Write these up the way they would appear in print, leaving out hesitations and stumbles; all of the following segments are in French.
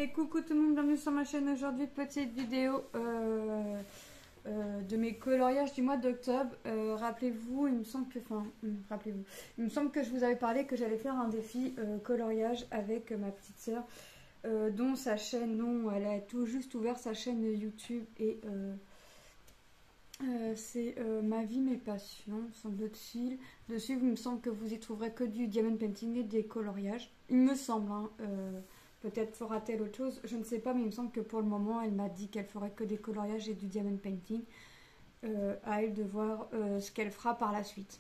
Allez, coucou tout le monde, bienvenue sur ma chaîne. Aujourd'hui, petite vidéo de mes coloriages du mois d'octobre. Rappelez-vous, il me semble que, il me semble que je vous avais parlé que j'allais faire un défi coloriage avec ma petite sœur, dont sa chaîne, elle a tout juste ouvert sa chaîne YouTube et c'est ma vie, mes passions, semble-t-il. Dessus, il me semble que vous y trouverez que du diamond painting et des coloriages. Il me semble, hein, peut-être fera-t-elle autre chose, je ne sais pas, mais il me semble que pour le moment, elle m'a dit qu'elle ferait que des coloriages et du diamond painting. À elle de voir ce qu'elle fera par la suite.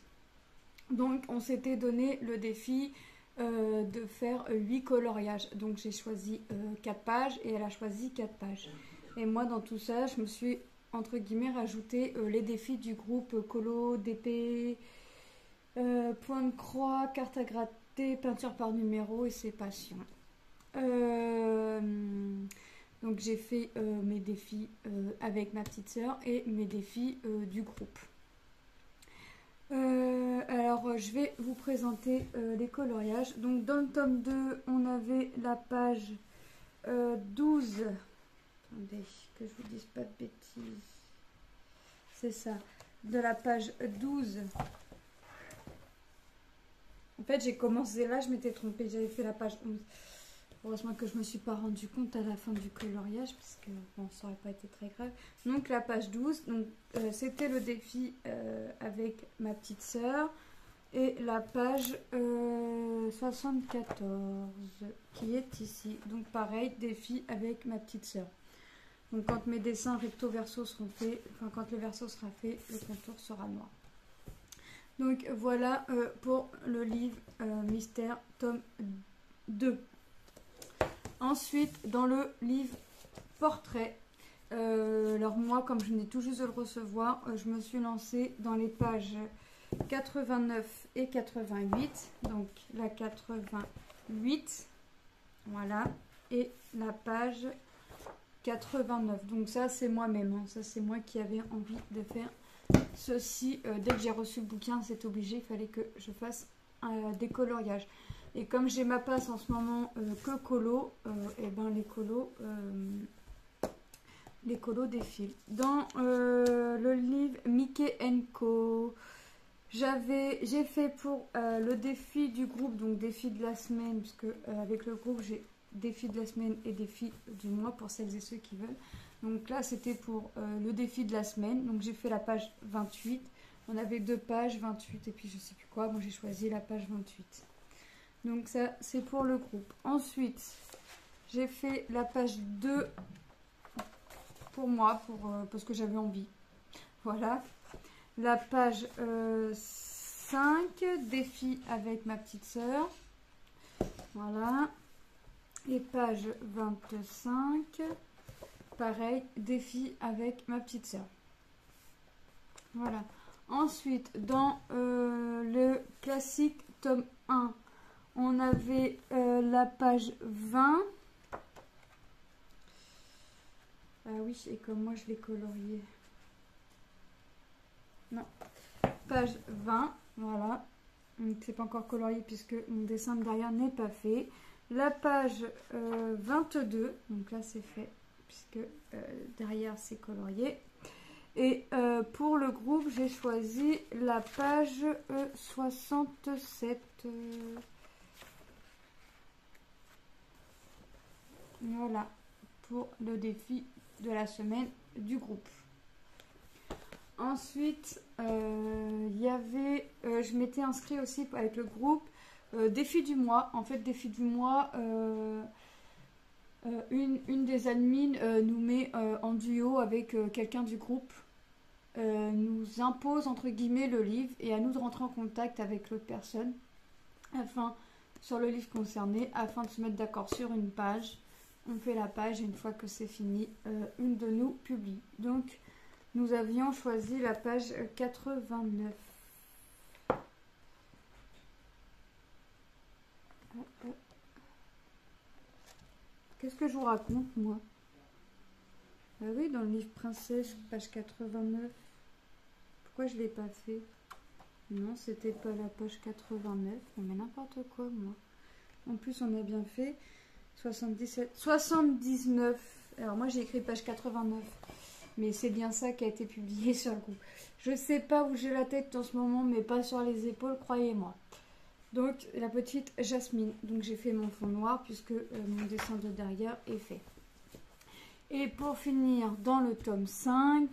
Donc, on s'était donné le défi de faire 8 coloriages. Donc, j'ai choisi 4 pages et elle a choisi 4 pages. Et moi, dans tout ça, je me suis, entre guillemets, rajouté les défis du groupe colo, DP, point de croix, carte à gratter, peinture par numéro et ses passions. Donc j'ai fait mes défis avec ma petite sœur et mes défis du groupe. Alors je vais vous présenter les coloriages. Donc dans le tome 2, on avait la page 12. Attendez, que je vous dise pas de bêtises. C'est ça. De la page 12. En fait, j'ai commencé là, je m'étais trompée, j'avais fait la page 11. Heureusement que je ne me suis pas rendu compte à la fin du coloriage, parce que bon, ça n'aurait pas été très grave. Donc la page 12, c'était le défi avec ma petite sœur. Et la page 74 qui est ici. Donc pareil, défi avec ma petite sœur. Donc quand mes dessins recto verso seront faits, enfin quand le verso sera fait, le contour sera noir. Donc voilà pour le livre Mystère tome 2. Ensuite, dans le livre Portrait, alors moi, comme je venais tout juste de le recevoir, je me suis lancée dans les pages 89 et 88. Donc la 88, voilà, et la page 89. Donc ça, c'est moi-même, hein. Ça, c'est moi qui avais envie de faire ceci. Dès que j'ai reçu le bouquin, c'est obligé, il fallait que je fasse des coloriages. Et comme j'ai ma passe en ce moment que colo, et ben les colos défilent. Dans le livre Mickey & Co, j'ai fait pour le défi du groupe, donc défi de la semaine, parce que avec le groupe j'ai défi de la semaine et défi du mois pour celles et ceux qui veulent. Donc là c'était pour le défi de la semaine, donc j'ai fait la page 28. On avait 2 pages, 28 et puis je sais plus quoi, moi j'ai choisi la page 28. Donc ça, c'est pour le groupe. Ensuite, j'ai fait la page 2 pour moi, parce que j'avais envie. Voilà. La page 5, défi avec ma petite sœur. Voilà. Et page 25, pareil, défi avec ma petite sœur. Voilà. Ensuite, dans le classique tome 1, on avait la page 20. Ah oui, et comme moi je l'ai colorié. Non. Page 20, voilà. C'est pas encore colorié puisque mon dessin derrière n'est pas fait. La page 22, donc là c'est fait puisque derrière c'est colorié. Et pour le groupe, j'ai choisi la page 67. Voilà, pour le défi de la semaine du groupe. Ensuite, il y avait, je m'étais inscrit aussi avec le groupe défi du mois. En fait, défi du mois, une des admins nous met en duo avec quelqu'un du groupe, nous impose entre guillemets le livre et à nous de rentrer en contact avec l'autre personne sur le livre concerné afin de se mettre d'accord sur une page. On fait la page et une fois que c'est fini, une de nous publie. Donc, nous avions choisi la page 89. Qu'est-ce que je vous raconte, moi? Ah oui, dans le livre Princesse, page 89. Pourquoi je ne l'ai pas fait? Non, c'était pas la page 89. On met n'importe quoi, moi. En plus, on a bien fait. 77, 79. Alors moi j'ai écrit page 89. Mais c'est bien ça qui a été publié sur le groupe. Je sais pas où j'ai la tête en ce moment, mais pas sur les épaules, croyez-moi. Donc la petite Jasmine. Donc j'ai fait mon fond noir puisque mon dessin de derrière est fait. Et pour finir, dans le tome 5,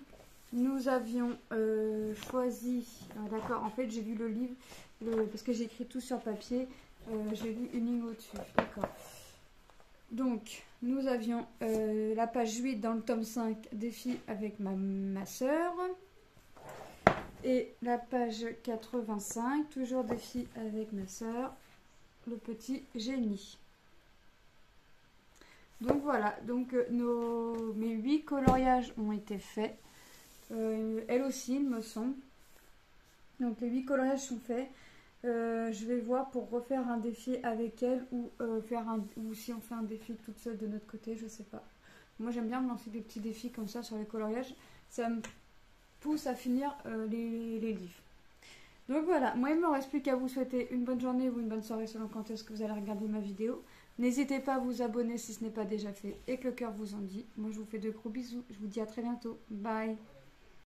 nous avions choisi... D'accord, en fait j'ai lu le livre, parce que j'ai écrit tout sur papier. J'ai lu une ligne au-dessus. D'accord. Donc, nous avions la page 8 dans le tome 5, défi avec ma soeur. Et la page 85, toujours défi avec ma soeur, le petit génie. Donc voilà, donc mes 8 coloriages ont été faits. Elle aussi, il me semble. Donc les 8 coloriages sont faits. Je vais voir pour refaire un défi avec elle ou si on fait un défi toute seule de notre côté, je sais pas. Moi j'aime bien me lancer des petits défis comme ça sur les coloriages, ça me pousse à finir les livres. Donc voilà, moi il ne me reste plus qu'à vous souhaiter une bonne journée ou une bonne soirée selon quand est-ce que vous allez regarder ma vidéo. N'hésitez pas à vous abonner si ce n'est pas déjà fait et que le cœur vous en dit. Moi je vous fais de gros bisous, je vous dis à très bientôt, bye.